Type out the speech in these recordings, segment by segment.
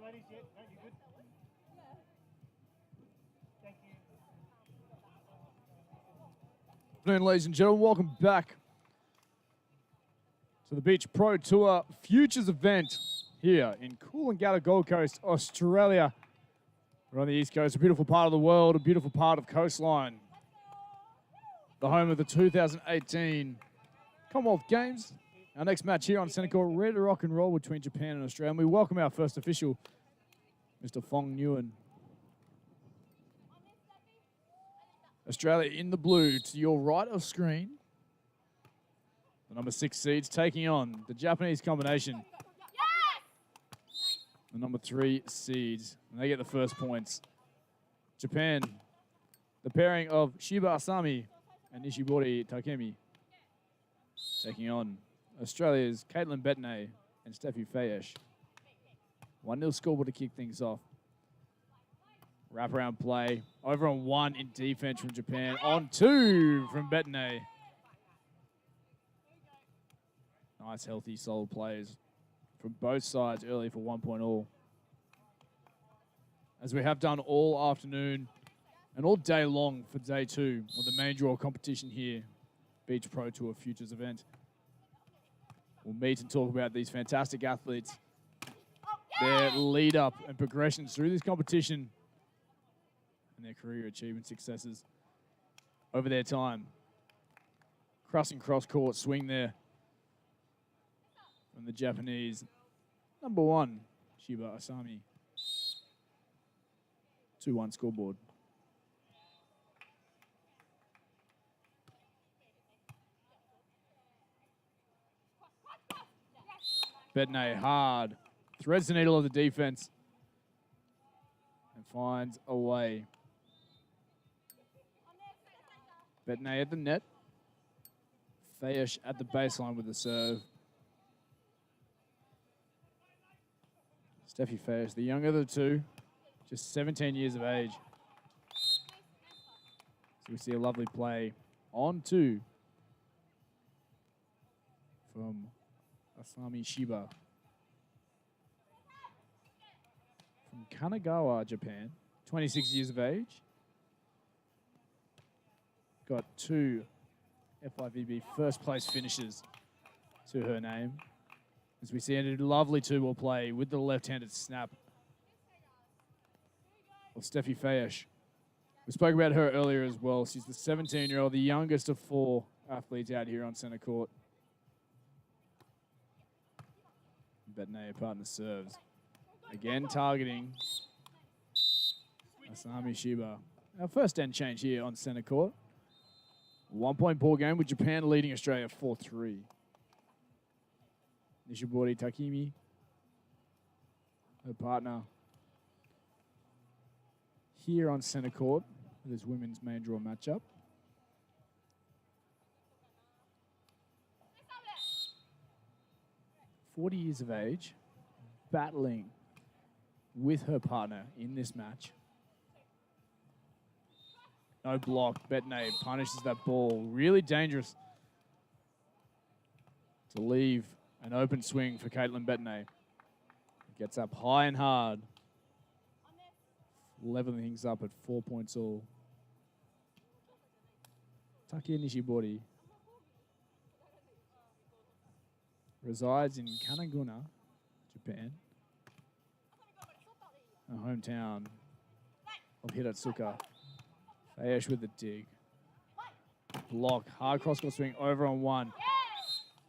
Good afternoon, ladies and gentlemen. Welcome back to the Beach Pro Tour Futures event here in Coolangatta, Gold Coast, Australia. We're on the East Coast, a beautiful part of the world, a beautiful part of coastline. The home of the 2018 Commonwealth Games. Our next match here on Centre Court, ready to rock and roll between Japan and Australia. And we welcome our first official, Mr. Fong Nguyen. Australia in the blue to your right of screen. The number 6 seeds taking on the Japanese combination. The number 3 seeds. And they get the first points. Japan, the pairing of Shiba Asami and Nishibori Takemi. Taking on Australia's Bettany and Fejes. 1-0 scoreboard to kick things off. Wraparound play. Over on 1 in defense from Japan. On 2 from Bettany. Nice, healthy, solid plays from both sides early for 1 point all. As we have done all afternoon and all day long for day 2 of the main draw competition here, Beach Pro Tour Futures event. We'll meet and talk about these fantastic athletes, their lead up and progressions through this competition, and their career achievement successes over their time. Crossing cross-court swing there from the Japanese. Number 1, Shiba Asami. 2-1 scoreboard. Bettany hard. Threads the needle of the defense. And finds a way. Bettany at the net. Fejes at the baseline with the serve. Fejes, the younger of the two, just 17 years of age. So we see a lovely play on 2 from Asami Shiba. From Kanagawa, Japan, 26 years of age. Got 2 FIVB first place finishes to her name. As we see a lovely 2-ball play with the left-handed snap of Fejes. We spoke about her earlier as well. She's the 17-year-old, the youngest of 4 athletes out here on centre court. Bettany, partner serves. Again targeting Asami Shiba. Our first end change here on centre court. 1 point ball game with Japan leading Australia 4-3. Nishibori Takemi, her partner, here on centre court for this women's main draw matchup. "40 years of age, battling with her partner in this match. No block. Bettany punishes that ball. Really dangerous to leave an open swing for Bettany. Gets up high and hard. Leveling things up at 4 points all. Takeya Nishibori resides in Kanaguna, Japan, a hometown of Hiratsuka. Fejes with the dig. Block. Hard cross-court swing over on 1.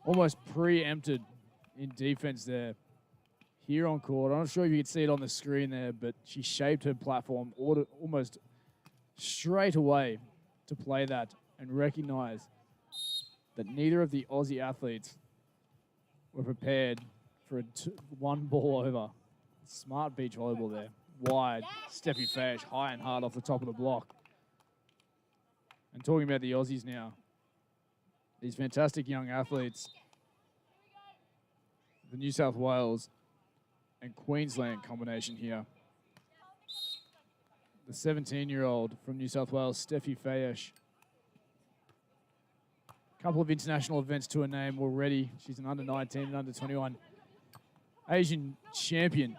Almost preempted in defense there. Here on court. I'm not sure if you can see it on the screen there, but she shaped her platform almost straight away to play that and recognize that neither of the Aussie athletes were prepared for a 1 ball over. Smart beach volleyball there. Wide. Fejes high and hard off the top of the block. And talking about the Aussies now. These fantastic young athletes. The New South Wales and Queensland combination here. The 17-year-old from New South Wales, Fejes. A couple of international events to her name already. She's an under-19 and under-21 Asian champion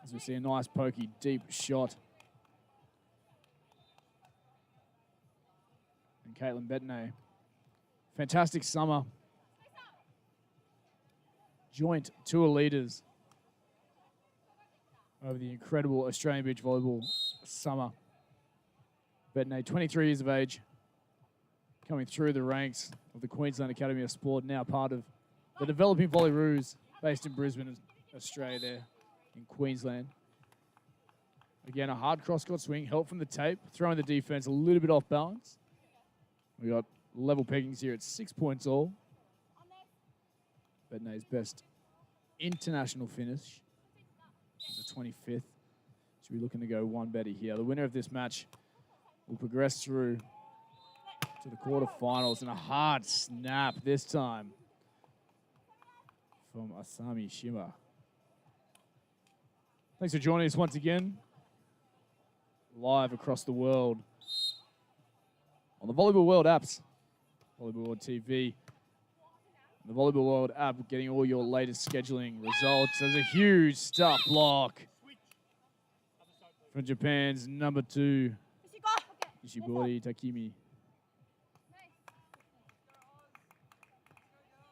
As we see a nice pokey deep shot. And Caitlin Bettany. Fantastic summer. Joint tour leaders over the incredible Australian beach volleyball summer. Bettany, 23 years of age, coming through the ranks of the Queensland Academy of Sport, now part of the developing Volleyroos, based in Brisbane, Australia there in Queensland. Again, a hard cross-court swing, help from the tape, throwing the defense a little bit off balance. We got level peggings here at 6 points all. Bettany's best international finish is the 25th. She'll be looking to go one better here. The winner of this match will progress through to the quarterfinals, and a hard snap this time from Asami Shiba. Thanks for joining us once again, live across the world on the Volleyball World apps, Volleyball World TV, the Volleyball World app, getting all your latest scheduling results. There's a huge stop block from Japan's number 2, Ishibori Takimi.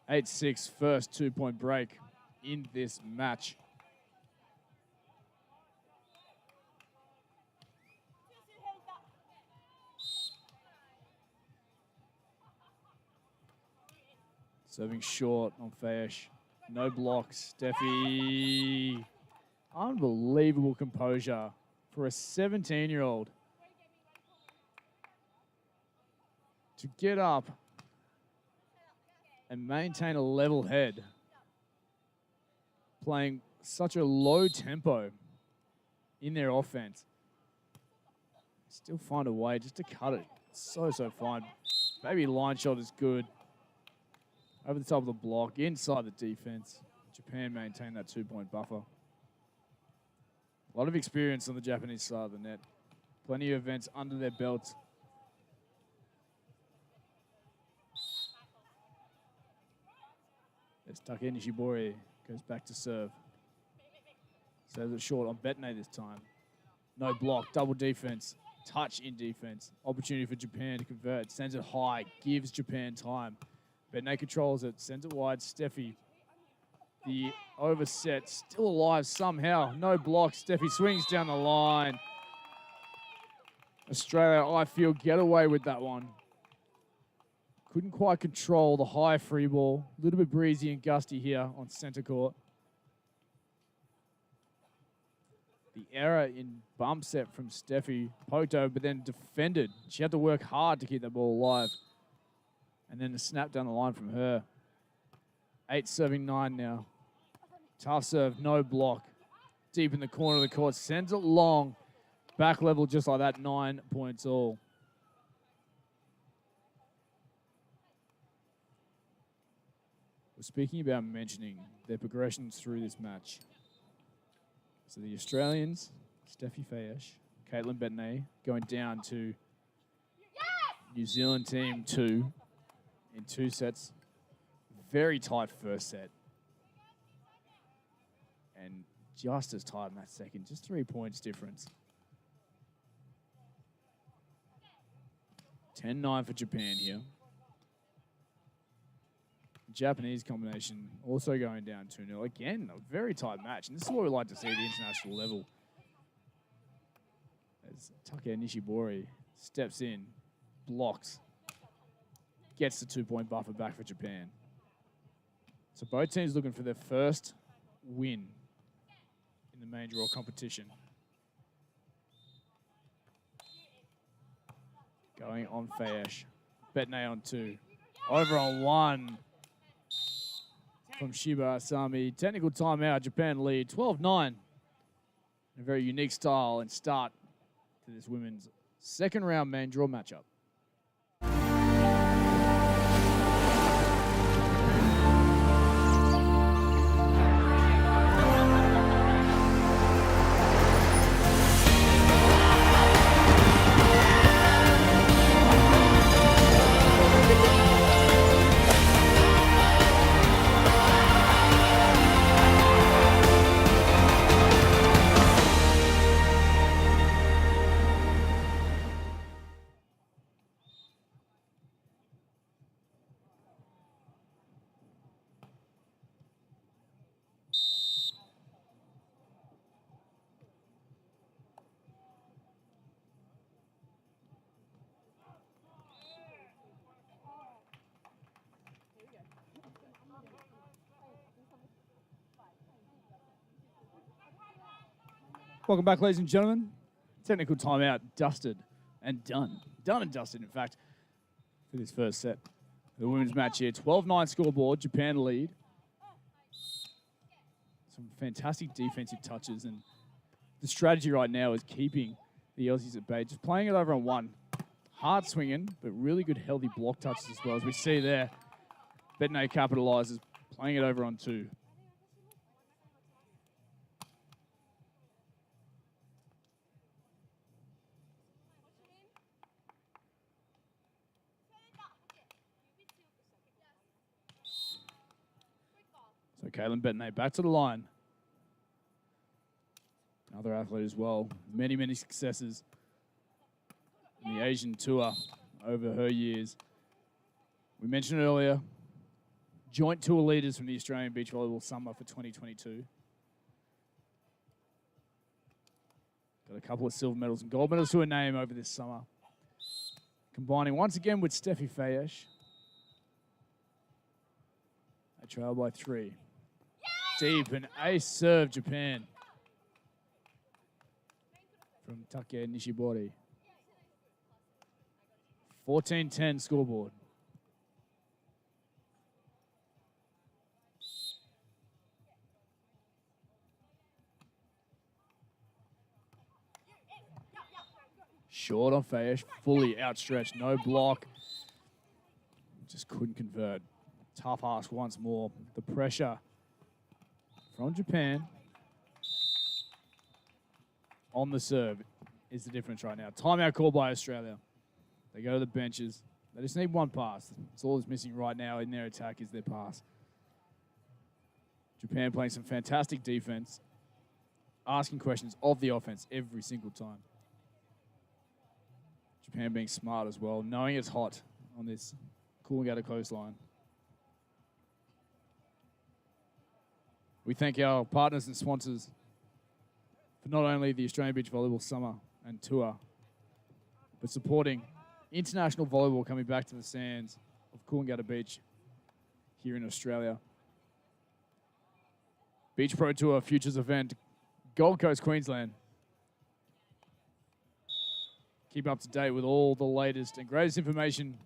8-6, first 2-point break in this match. Serving short on Fejes. No blocks. Steffi. Unbelievable composure for a 17-year-old to get up and maintain a level head, playing such a low tempo in their offense. Still find a way just to cut it. So fine. Maybe line shot is good. Over the top of the block, inside the defense. Japan maintain that 2-point buffer. A lot of experience on the Japanese side of the net. Plenty of events under their belts. It's Take Nishibori, goes back to serve. Serves it short on Bettany this time. No block, double defense, touch in defense. Opportunity for Japan to convert, sends it high, gives Japan time. Bettany controls it, sends it wide. Steffi, the overset, still alive somehow. No block, Steffi swings down the line. Australia, I feel, get away with that one. Couldn't quite control the high free ball. A little bit breezy and gusty here on centre court. The error in bump set from Steffi, poked over, but then defended. She had to work hard to keep that ball alive. And then the snap down the line from her. 8 serving 9 now. Tough serve, no block. Deep in the corner of the court, sends it long. Back level just like that, 9 points all. We're speaking about mentioning their progressions through this match. So the Australians, Steffi Fejes, Caitlin Bettany, going down to New Zealand team 2 in 2 sets. Very tight first set. And just as tight in that second, just 3 points difference. 10-9 for Japan here. Japanese combination also going down 2-0. Again, a very tight match. And this is what we like to see at the international level. As Take Nishibori steps in, blocks, gets the 2-point buffer back for Japan. So both teams looking for their first win in the main draw competition. Going on Fejes. Bettany on 2. Over on 1. From Shiba Asami. Technical timeout, Japan lead 12-9. A very unique style and start to this women's second round main draw matchup. Welcome back, ladies and gentlemen. Technical timeout dusted and done. Done and dusted, in fact, for this first set. The women's match here, 12-9 scoreboard, Japan lead. Some fantastic defensive touches, and the strategy right now is keeping the Aussies at bay, just playing it over on one. Hard swinging, but really good healthy block touches as well, as we see there. Bettany capitalizes, playing it over on two. So Caitlin Bettany back to the line. Another athlete as well. Many, many successes in the Asian tour over her years. We mentioned earlier, joint tour leaders from the Australian Beach Volleyball Summer for 2022. Got a couple of silver medals and gold medals to her name over this summer. Combining once again with Steffi Fejes. They trail by 3. Deep and ace serve, Japan. From Take Nishibori. 14-10 scoreboard. Short on Fejes, fully outstretched, no block. Just couldn't convert. Tough ask once more. The pressure from Japan on the serve is the difference right now. Timeout called by Australia. They go to the benches. They just need one pass. That's all that's missing right now in their attack is their pass. Japan playing some fantastic defense, asking questions of the offense every single time. Japan being smart as well, knowing it's hot on this Coolangatta coastline. We thank our partners and sponsors for not only the Australian Beach Volleyball Summer and Tour, but supporting international volleyball coming back to the sands of Coolangatta Beach here in Australia. Beach Pro Tour Futures event, Gold Coast, Queensland. Keep up to date with all the latest and greatest information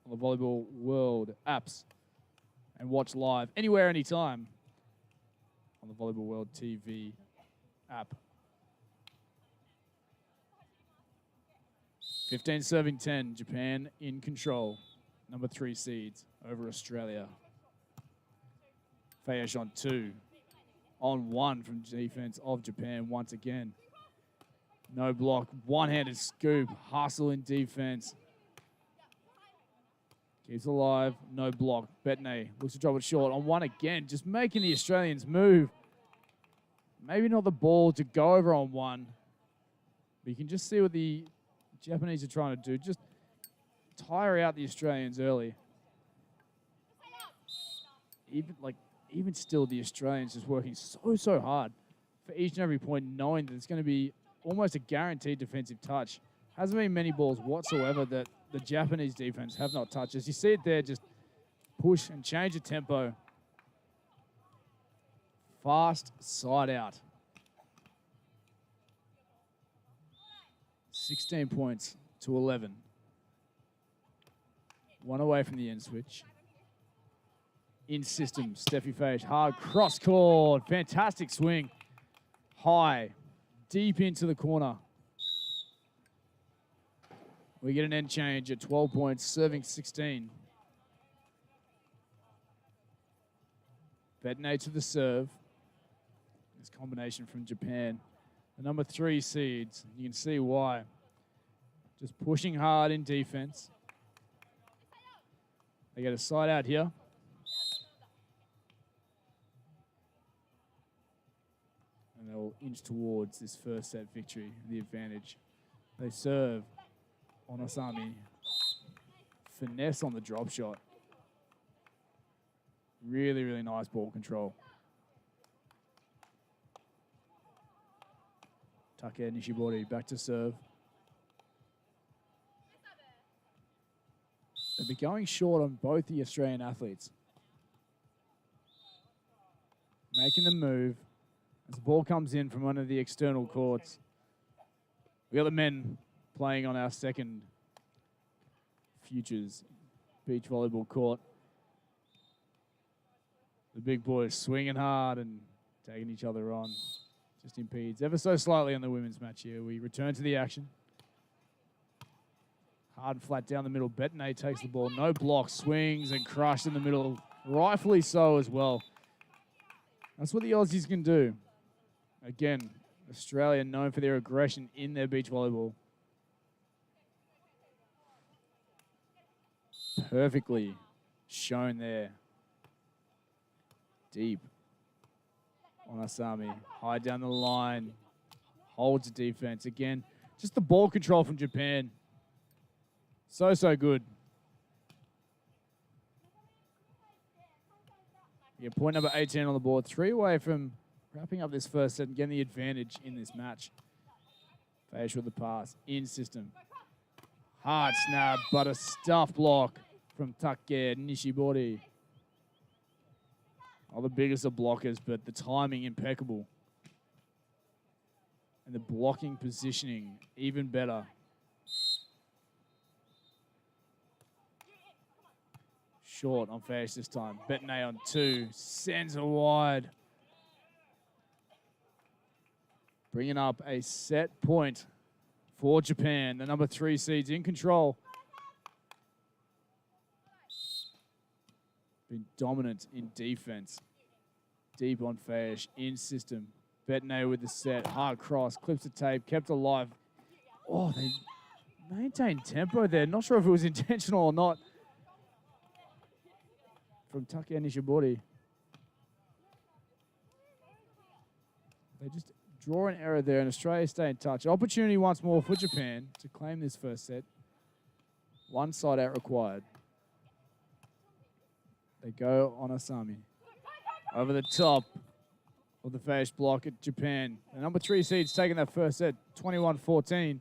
on the Volleyball World apps and watch live anywhere, anytime on the Volleyball World TV app. 15 serving 10, Japan in control. Number 3 seeds over Australia. Fejes on 2. On 1 from defense of Japan once again. No block, one-handed scoop, hustle in defense. Keeps alive, no block. Bettany looks to drop it short on 1 again, just making the Australians move. Maybe not the ball to go over on 1, but you can just see what the Japanese are trying to do. Just tire out the Australians early. Even still, the Australians just working so hard for each and every point, knowing that it's going to be almost a guaranteed defensive touch. Hasn't been many balls whatsoever that the Japanese defense have not touched. As you see it there, just push and change the tempo. Fast side out. 16 points to 11. 1 away from the end switch. In system, Steffi Fejes, hard cross court. Fantastic swing. High, deep into the corner. We get an end change at 12 points, serving 16. Bettany to the serve. This combination from Japan. The number 3 seeds, you can see why. Just pushing hard in defense. They get a side out here. And they'll inch towards this first set victory, the advantage. They serve on Asami. Finesse on the drop shot. Really, really nice ball control. Take Nishibori back to serve. They'll be going short on both the Australian athletes. Making the move. As the ball comes in from one of the external courts, we got the men playing on our second Futures beach volleyball court. The big boys swinging hard and taking each other on. Just impedes ever so slightly on the women's match here. We return to the action. Hard and flat down the middle. Bettany takes the ball. No block. Swings and crushed in the middle. Rightfully so as well. That's what the Aussies can do. Again, Australia known for their aggression in their beach volleyball. Perfectly shown there. Deep on Asami. High down the line. Holds the defense. Again, just the ball control from Japan. So good. Yeah, point number 18 on the board. 3 away from wrapping up this first set and getting the advantage in this match. Fejes with the pass. In system. Hard snap, but a stuff block from Take Nishibori. Not the biggest of blockers, but the timing impeccable. And the blocking positioning even better. Short on Fejes this time. Bettany on 2. Sends her wide. Bringing up a set point for Japan. The number 3 seeds in control. Been dominant in defense. Deep on Fejes, in system. Bettany with the set, hard cross, clips the tape, kept alive. Oh, they maintained tempo there. Not sure if it was intentional or not. From Take Nishibori. They just draw an error there, and Australia stay in touch. Opportunity once more for Japan to claim this first set. One side out required. They go on Asami. Over the top of the Fejes block at Japan. The number 3 seeds taking that first set, 21-14.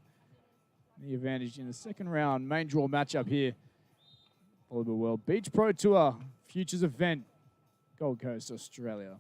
The advantage in the second round. Main draw matchup here. Volleyball World Beach Pro Tour Futures event, Gold Coast, Australia.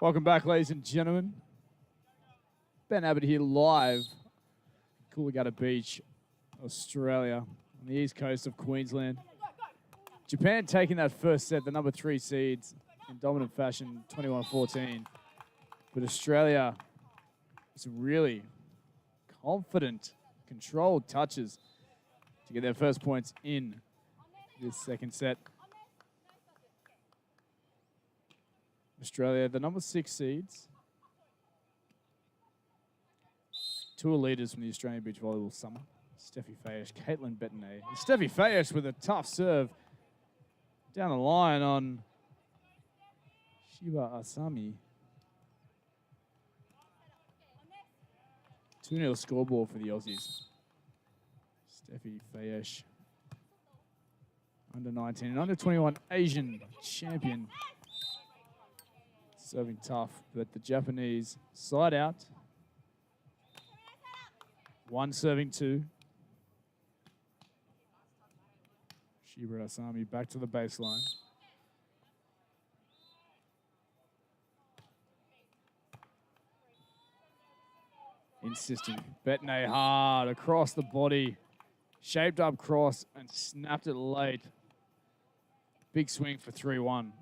Welcome back, ladies and gentlemen. Ben Abbott here live, Coolangatta Beach, Australia, on the east coast of Queensland. Japan taking that first set, the number 3 seeds, in dominant fashion, 21-14. But Australia, some really confident, controlled touches to get their first points in this second set. Australia, the number 6 seeds. 2 leaders from the Australian Beach Volleyball Summer. Steffi Fejes, Caitlin Bettany. Steffi Fejes with a tough serve down the line on Shiba Asami. 2-0 scoreboard for the Aussies. Steffi Fejes, under 19 and under 21 Asian champion. Serving tough, but the Japanese side out. 1 serving 2. Shiba Asami back to the baseline. Insisting. Bettany hard across the body. Shaped up cross and snapped it late. Big swing for 3-1.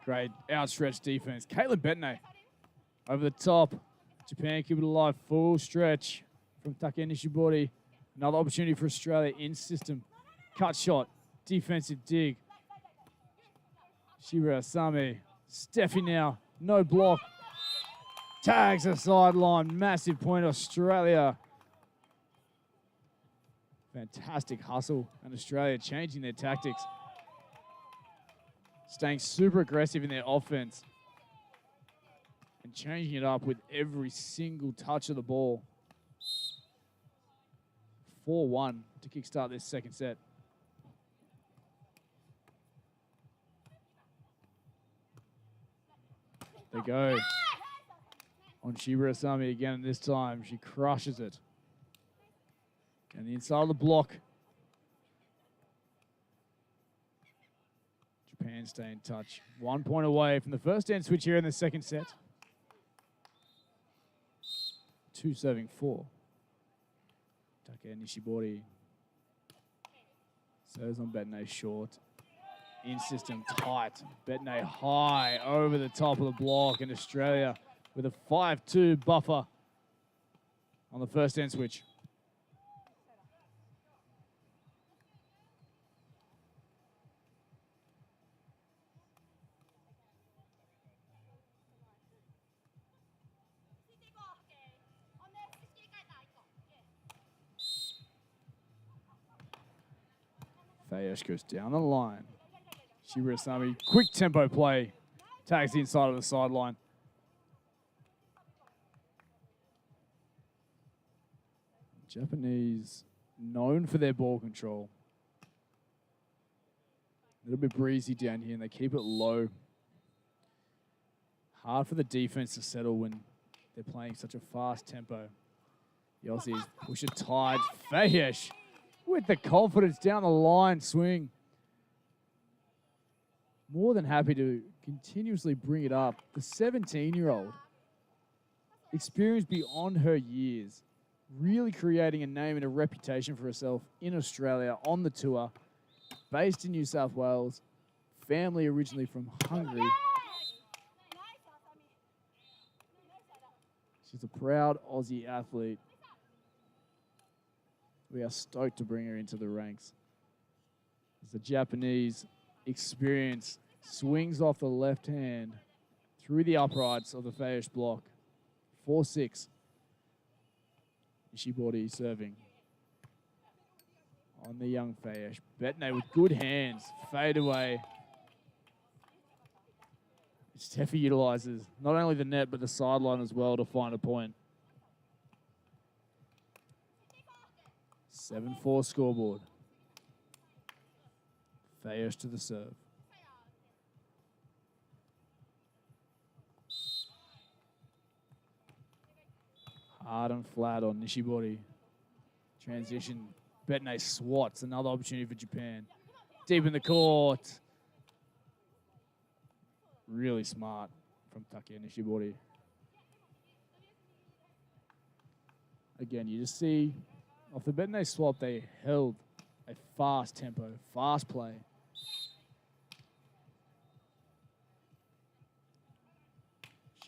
Great outstretched defense. Caitlin Bettany over the top. Japan keep it alive. Full stretch from Take Nishibori. Another opportunity for Australia in system. Cut shot. Defensive dig. Shiba Asami. Steffi now. No block. Tags the sideline. Massive point, Australia. Fantastic hustle. And Australia changing their tactics. Staying super aggressive in their offense. And changing it up with every single touch of the ball. 4-1 to kickstart this second set. They go on Shiba Asami again, and this time she crushes it. And the inside of the block. Japan stay in touch. 1 point away from the first end switch here in the second set. 2 serving 4. Take Nishibori. Serves on Bettany short. In system tight. Bettany high over the top of the block, and Australia with a 5-2 buffer on the first end switch. Fejes goes down the line. Shiba Asami, quick tempo play. Tags the inside of the sideline. Japanese known for their ball control. A little bit breezy down here, and they keep it low. Hard for the defense to settle when they're playing such a fast tempo. The Aussies push it tight. Fejes with the confidence down the line swing. More than happy to continuously bring it up. The 17-year-old, experienced beyond her years, really creating a name and a reputation for herself in Australia on the tour, based in New South Wales, family originally from Hungary. She's a proud Aussie athlete. We are stoked to bring her into the ranks. As the Japanese experience swings off the left hand through the uprights of the Fejes block. 4-6. Nishibori serving on the young Fejes. Bettany with good hands. Fade away. Steffi utilizes not only the net but the sideline as well to find a point. 7-4 scoreboard. Fejes to the serve. Hard and flat on Nishibori. Transition. Bettany swats. Another opportunity for Japan. Deep in the court. Really smart from Take Nishibori. Again, you just see off the Bettany swap, they held a fast tempo, fast play.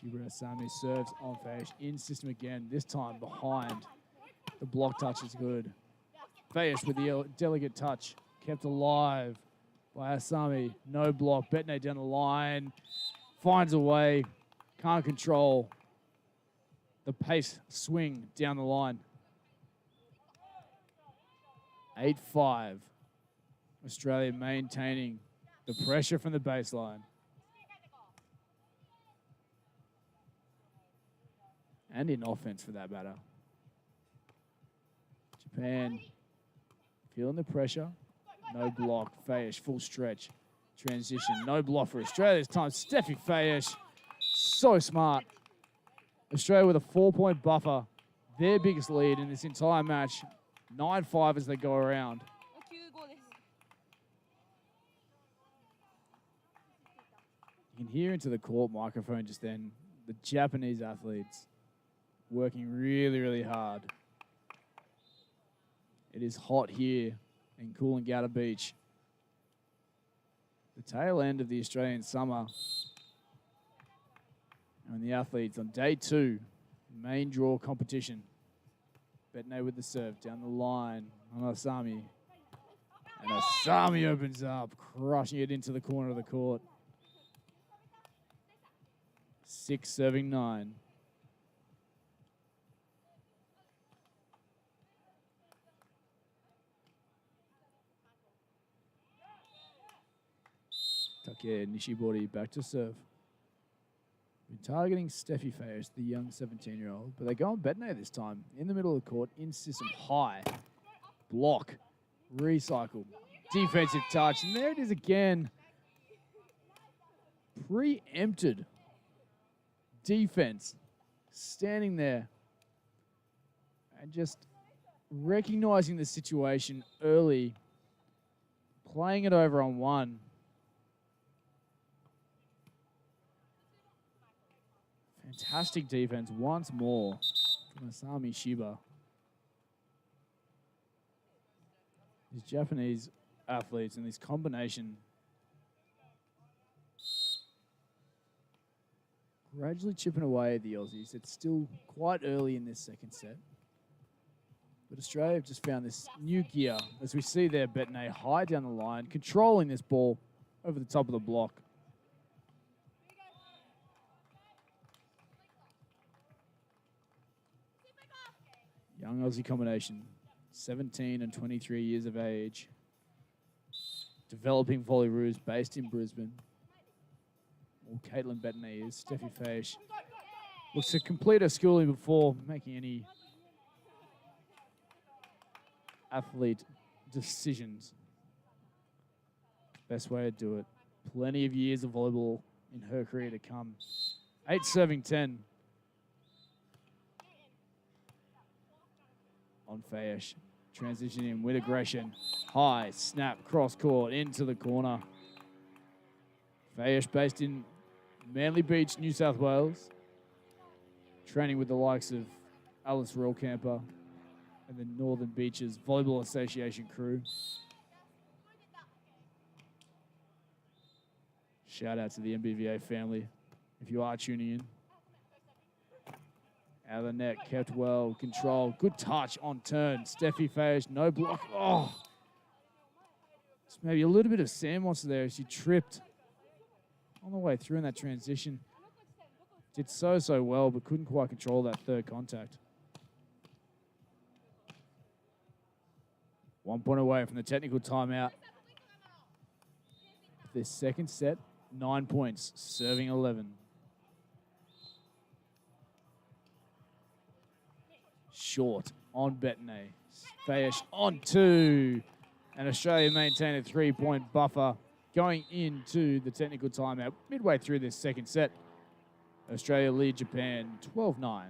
Shiba Asami serves on Fejes in system again, this time behind. The block touch is good. Fejes with the delicate touch, kept alive by Asami. No block. Bettany down the line, finds a way, can't control the pace swing down the line. 8-5. Australia maintaining the pressure from the baseline. And in offense, for that matter. Japan feeling the pressure. No block. Fejes, full stretch. Transition. No block for Australia this time. Steffi Fejes. So smart. Australia with a 4-point buffer. their biggest lead in this entire match. 9-5 as they go around. You can hear into the court microphone just then the Japanese athletes working really, really hard. It is hot here in Coolangatta Beach. The tail end of the Australian summer. And the athletes on day 2, main draw competition. Bettany with the serve down the line on Asami. And Asami opens up, crushing it into the corner of the court. 6 serving 9. Take Nishibori back to serve. Been targeting Steffi Fejes, the young 17-year-old, but they go on Bettany this time. In the middle of the court, in system, high, block, recycle, defensive touch, and there it is again. Preempted defense, standing there and just recognizing the situation early, playing it over on one. Fantastic defense once more from Asami Shiba. These Japanese athletes and this combination gradually chipping away at the Aussies. It's still quite early in this second set. But Australia have just found this new gear as we see there Bettany high down the line, controlling this ball over the top of the block. Young Aussie combination, 17 and 23 years of age. Developing volleyball based in Brisbane. Well, Caitlin Bettany is. Steffi Fejes looks to complete her schooling before making any athlete decisions. Best way to do it. Plenty of years of volleyball in her career to come. 8 serving 10. On Fejes, transitioning with aggression. High, snap, cross court, into the corner. Fejes based in Manly Beach, New South Wales. Training with the likes of Alice Rollcamper and the Northern Beaches Volleyball Association crew. Shout out to the MBVA family if you are tuning in. Out of the net, kept well, controlled. Good touch on turn. Steffi Fejes, no block. Oh! Just maybe a little bit of sand monster there as she tripped on the way through in that transition. Did so well, but couldn't quite control that third contact. 1 point away from the technical timeout. This second set, 9 points, serving 11. Short on Bettany. Fejes on 2. And Australia maintain a 3-point buffer going into the technical timeout. Midway through this second set, Australia lead Japan 12-9.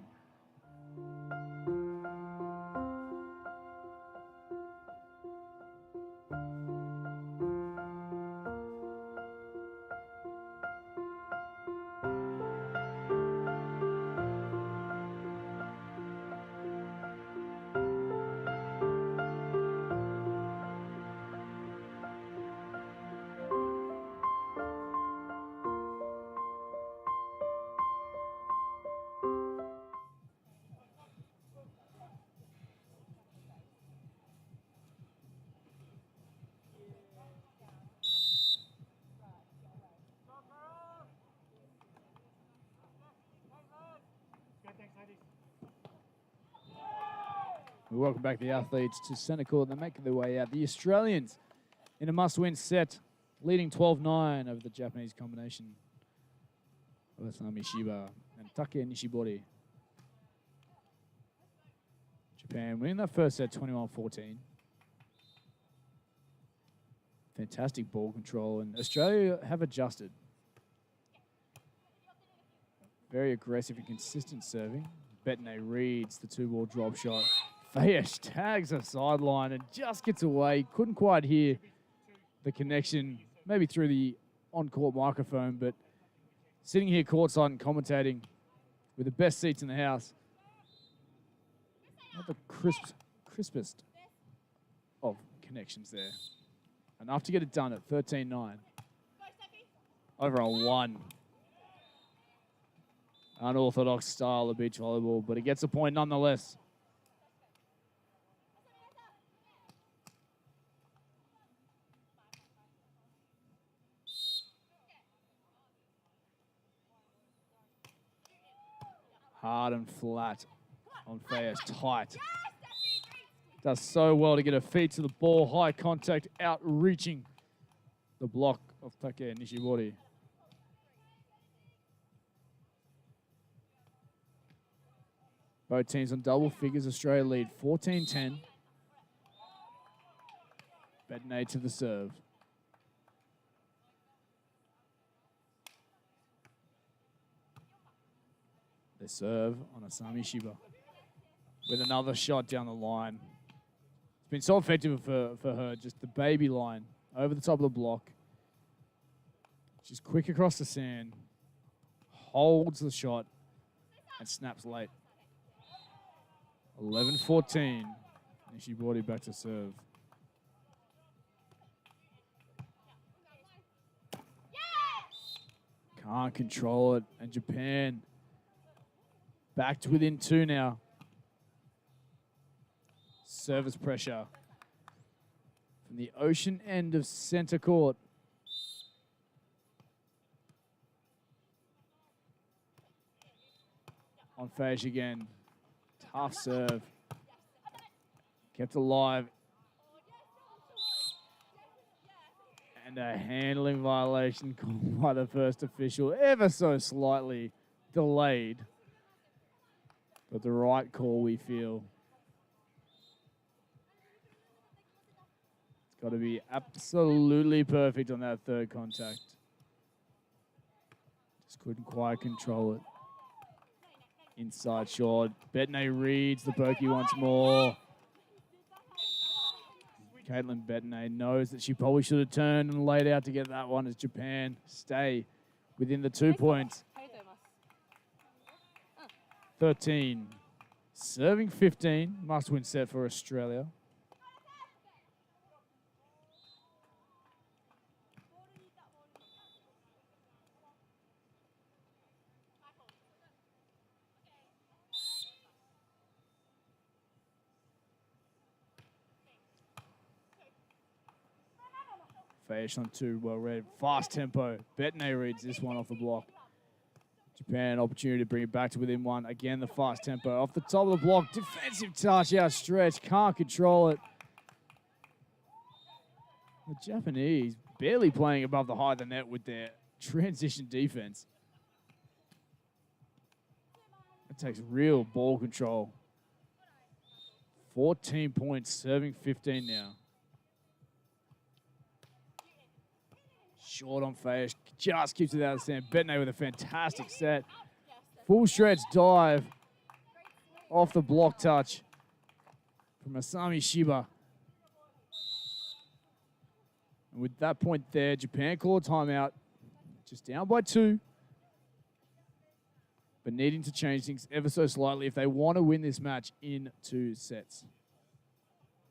We welcome back the athletes to centre court. They're making their way out. The Australians in a must-win set, leading 12-9 over the Japanese combination of Asami Shiba and Take Nishibori. Japan winning that first set 21-14. Fantastic ball control, and Australia have adjusted. Very aggressive and consistent serving. Bettany reads the 2-ball drop shot. Fejes tags a sideline and just gets away. Couldn't quite hear the connection, maybe through the on-court microphone, but sitting here courtside and commentating with the best seats in the house. Not the crispest of connections there. Enough to get it done at 13-9. Over on 1. Unorthodox style of beach volleyball, but it gets a point nonetheless. Hard and flat on Fejes, tight. Does so well to get her feet to the ball. High contact, outreaching the block of Take Nishibori. Both teams on double figures. Australia lead 14-10. Bettany to the serve. The serve on Asami Shiba with another shot down the line. It's been so effective for her, just the baby line over the top of the block. She's quick across the sand, holds the shot, and snaps late. 11-14. Nishibori back to serve. Can't control it, and Japan back to within 2 now. Service pressure from the ocean end of center court. On Fejes again. Tough serve. Kept alive. And a handling violation called by the first official, ever so slightly delayed. But the right call, we feel. It's got to be absolutely perfect on that third contact. Just couldn't quite control it. Inside shot. Bettany reads the pokey once more. Caitlin Bettany knows that she probably should have turned and laid out to get that one as Japan stay within the 2 points. 13. Serving 15. Must-win set for Australia. Fejes on 2, well read. Fast tempo. Bettany reads this one off the block. Japan, opportunity to bring it back to within 1. Again, the fast tempo. Off the top of the block. Defensive touch, outstretched. Can't control it. The Japanese barely playing above the height of the net with their transition defense. It takes real ball control. 14 points, serving 15 now. Short on Fejes, just keeps it out of the stand. Bettany with a fantastic set. Full stretch dive off the block touch from Asami Shiba. And with that point there, Japan call a timeout. Just down by 2. But needing to change things ever so slightly if they want to win this match in 2 sets.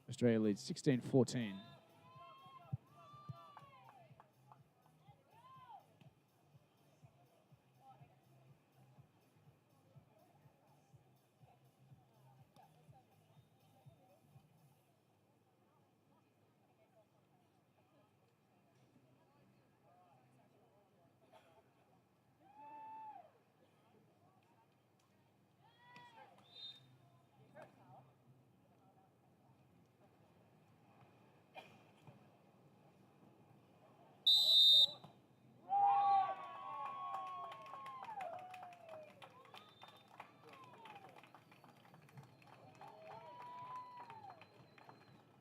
Australia leads 16-14.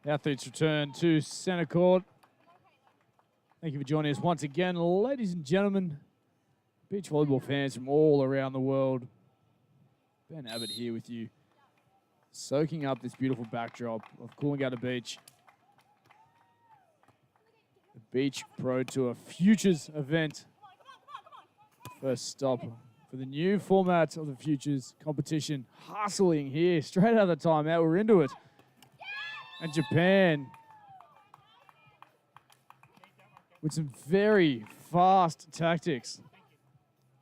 Athletes return to center court. Thank you for joining us once again, ladies and gentlemen, beach volleyball fans from all around the world. Ben Abbott here with you, soaking up this beautiful backdrop of Coolangatta Beach. The Beach Pro Tour Futures event. First stop for the new format of the Futures competition. Hustling here, straight out of the timeout. We're into it. And Japan with some very fast tactics.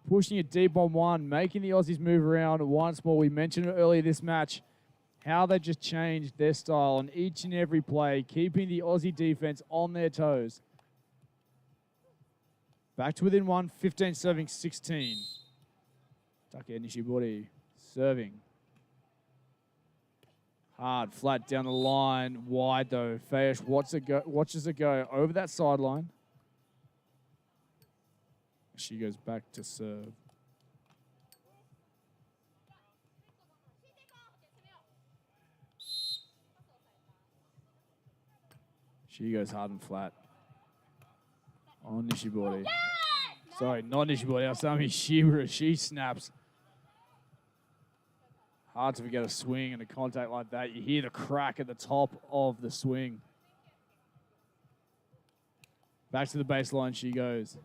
Pushing it deep on one, making the Aussies move around once more. We mentioned it earlier this match, how they just changed their style on each and every play, keeping the Aussie defense on their toes. Back to within one, 15 serving 16. Take Nishibori serving. Hard, flat down the line, wide though. Fejes watches it go over that sideline. She goes back to serve. She goes hard and flat on Nishibori. Sorry, not Nishibori. Asami Shiba. She snaps. Hard to forget a swing and a contact like that. You hear the crack at the top of the swing. Back to the baseline she goes.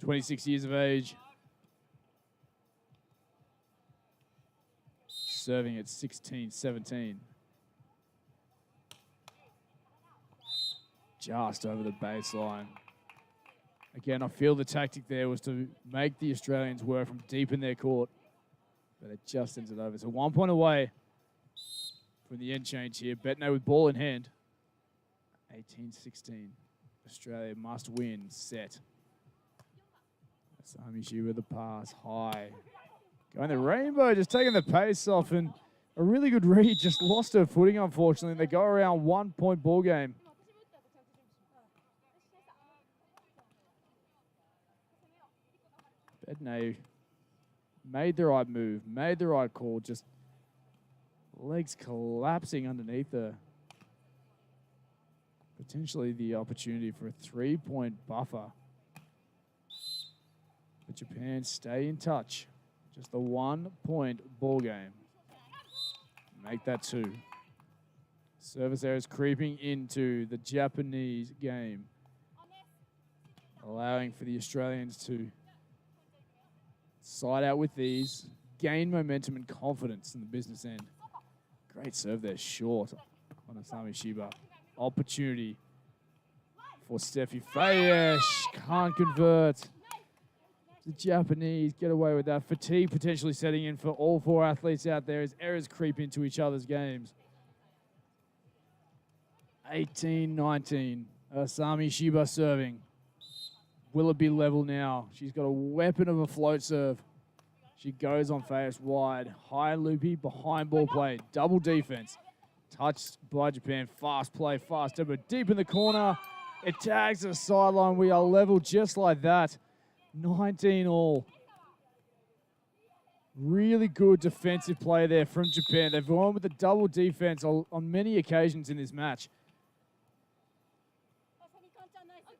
26 years of age. Serving at 16-17. Just over the baseline. Again, I feel the tactic there was to make the Australians work from deep in their court. But it just sends it over. So 1 point away from the end change here. Bettany with ball in hand. 18-16. Australia must win set. Asami Shiba with the pass high. Going the rainbow, just taking the pace off, and a really good read. Just lost her footing, unfortunately. They go around 1 point ball game. Bettany made the right move, made the right call, just legs collapsing underneath her. Potentially the opportunity for a 3-point buffer. But Japan stay in touch. Just a 1 point ball game. Make that 2. Service errors creeping into the Japanese game, allowing for the Australians to side out with these, gain momentum and confidence in the business end. Great serve there, short on Asami Shiba. Opportunity for Steffi Fejes. Can't convert. The Japanese get away with that. Fatigue potentially setting in for all 4 athletes out there as errors creep into each other's games. 18-19. Asami Shiba serving. Will it be level now? She's got a weapon of a float serve. She goes on Fejes wide. High loopy, behind ball play. Double defense. Touched by Japan. Fast play, fast tempo. Deep in the corner. It tags the sideline. We are level just like that. 19 all. Really good defensive play there from Japan. They've gone with the double defense on many occasions in this match.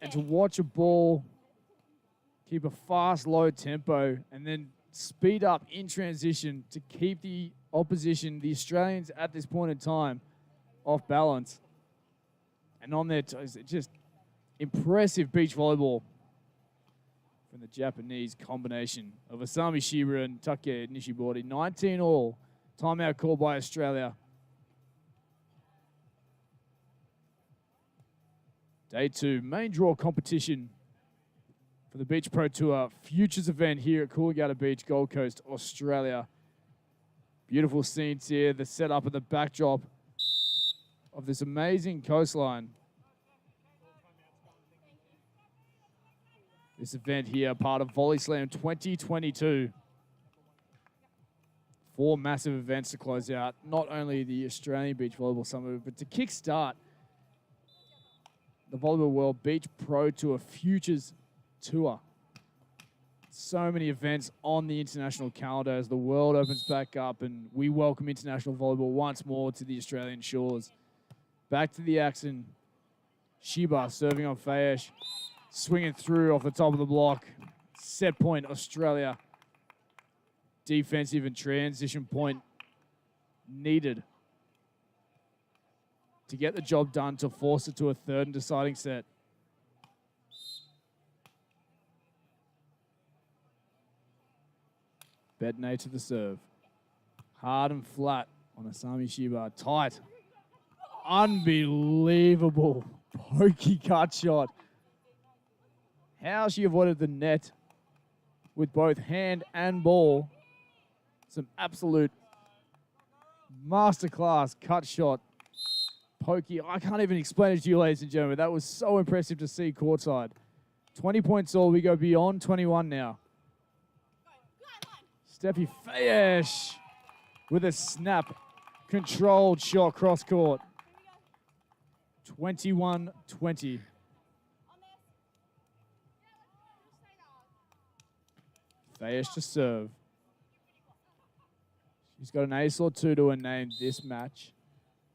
And to watch a ball keep a fast, low tempo, and then speed up in transition to keep the opposition, the Australians at this point in time, off balance and on their toes. It's just impressive beach volleyball from the Japanese combination of Asami Shiba and Take Nishibori. 19 all. Timeout called by Australia. Day 2, main draw competition for the Beach Pro Tour Futures event here at Coolangatta Beach, Gold Coast, Australia. Beautiful scenes here, the setup and the backdrop of this amazing coastline. This event here, part of Volley Slam 2022. 4 massive events to close out not only the Australian Beach Volleyball Summer, but to kickstart the Volleyball World Beach Pro Tour Futures Tour. So many events on the international calendar as the world opens back up and we welcome international volleyball once more to the Australian shores. Back to the action. Shiba serving on Fejes. Swinging through off the top of the block. Set point, Australia. defensive and transition point needed to get the job done to force it to a third and deciding set. Bettany to the serve. Hard and flat on Asami Shiba. Tight. Unbelievable pokey cut shot. How she avoided the net with both hand and ball. Some absolute masterclass cut shot. Pokey. I can't even explain it to you, ladies and gentlemen. That was so impressive to see courtside. 20 points all. We go beyond 21 now. Steffi Fejes with a snap. Controlled shot cross court. 21-20. Fejes to serve. She's got an ace or two to her name this match.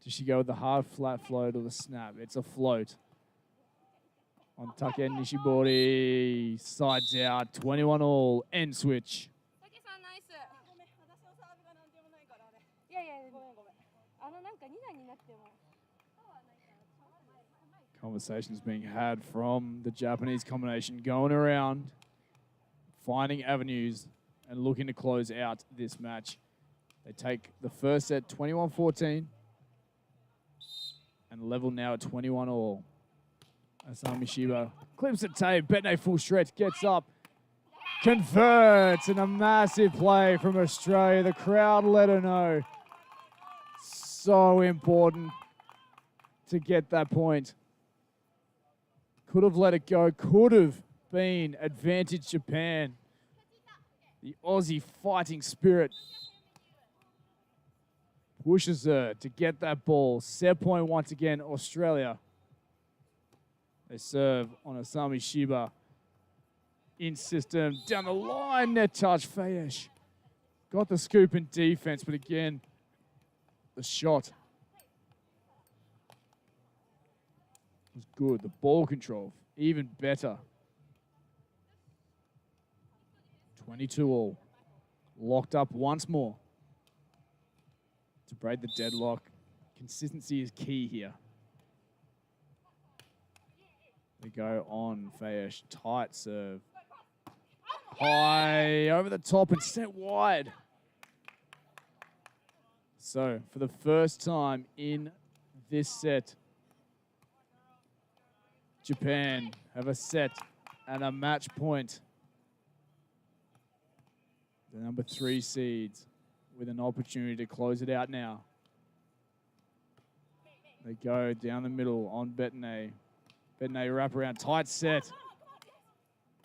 Does she go with the hard flat float or the snap? It's a float. On Take Nishibori. Sides out. 21 all. End switch. Conversations being had from the Japanese combination going around, finding avenues and looking to close out this match. They take the first set 21-14 and level now at 21 all. Asami Shiba clips the tape. Bettany full stretch, gets up, converts, and a massive play from Australia. The crowd let her know. So important to get that point. Could have let it go. Could have been advantage Japan. The Aussie fighting spirit pushes her to get that ball. Set point once again, Australia. They serve on Asami Shiba. In system, down the line, net touch, Fejes. Got the scoop in defense, but again, the shot was good. The ball control, even better. 22 all. Locked up once more. To break the deadlock, consistency is key here. They go on Fejes. Tight serve. High over the top and set wide. So, for the first time in this set, Japan have a set and a match point. The number 3 seeds with an opportunity to close it out now. They go down the middle on Bettany. Bettany wrap around, tight set.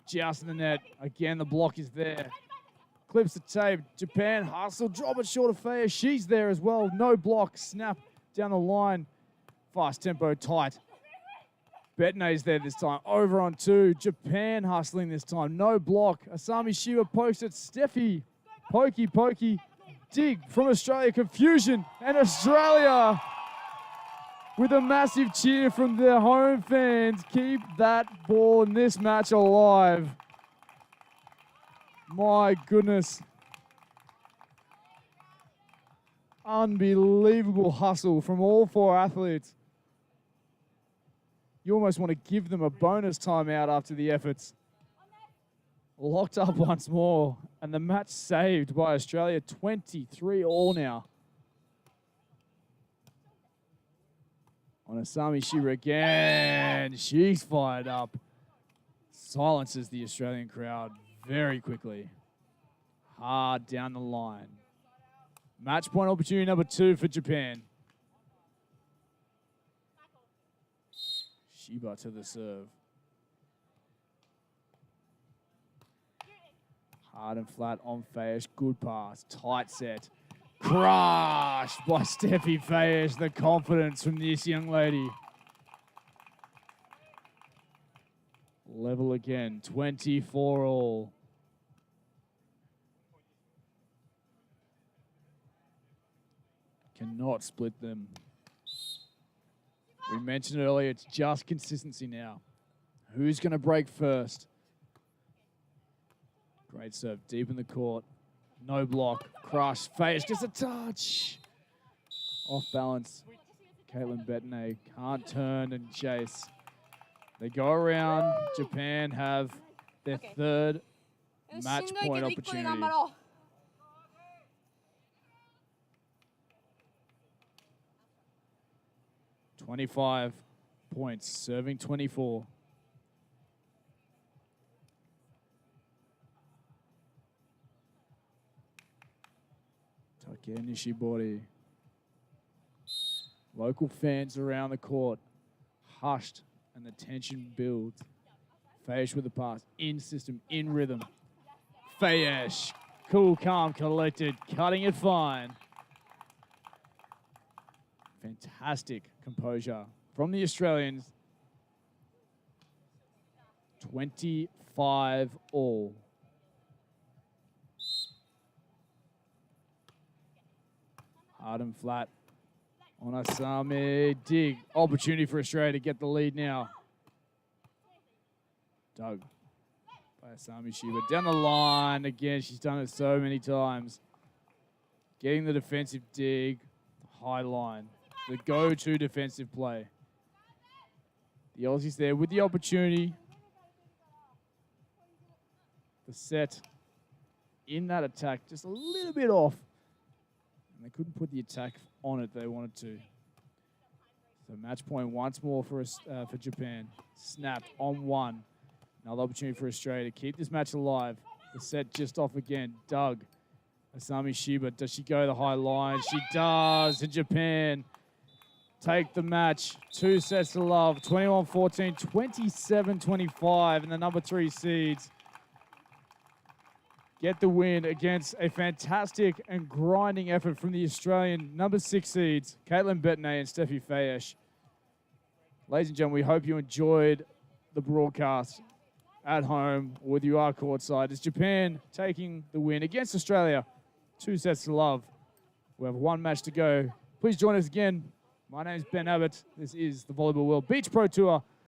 Just in the net. Again, the block is there. Clips the tape. Japan hustle, drop it short of Fejes. She's there as well. No block. Snap down the line. Fast tempo, tight. Bettany's there this time. Over on 2. Japan hustling this time. No block. Asami Shiba pokes it. Steffi. Pokey. Dig from Australia. Confusion. And Australia, with a massive cheer from their home fans, keep that ball in this match alive. My goodness. Unbelievable hustle from all 4 athletes. You almost want to give them a bonus timeout after the efforts. Locked up once more, and the match saved by Australia. 23 all now. On Asami Shiba again. She's fired up. Silences the Australian crowd very quickly. Hard down the line. Match point opportunity number 2 for Japan. Shiba to the serve. Hard and flat on Fejes. Good pass. Tight set. Crushed by Steffi Fejes. The confidence from this young lady. Level again. 24 all. Cannot split them. We mentioned earlier, it's just consistency now. Who's going to break first? Great serve deep in the court. No block. Crush. Fejes, just a touch. Off balance. Caitlin Bettany can't turn and chase. They go around. Japan have their third match point opportunity. 25 points, serving 24. Take Nishibori. Local fans around the court, hushed, and the tension builds. Fejes with the pass, in system, in rhythm. Fejes, cool, calm, collected, cutting it fine. Fantastic composure from the Australians. 25 all. Hard and flat on Asami. Dig. Opportunity for Australia to get the lead now. Dug by Asami Shiba. Down the line again. She's done it so many times. Getting the defensive dig. High line. The go-to defensive play. The Aussies there with the opportunity. The set in that attack just a little bit off. And they couldn't put the attack on it they wanted to. So match point once more for Japan. Snapped on one. Another opportunity for Australia to keep this match alive. The set just off again. Dug. Asami Shiba. Does she go the high line? She does. And Japan take the match. 2 sets to love. 21-14, 27-25. And the number 3 seeds get the win against a fantastic and grinding effort from the Australian number 6 seeds, Caitlin Bettany and Steffi Fejes. Ladies and gentlemen, we hope you enjoyed the broadcast at home or whether you are courtside. It's Japan taking the win against Australia. 2 sets to love. We have 1 match to go. Please join us again. My name is Ben Abbott. This is the Volleyball World Beach Pro Tour.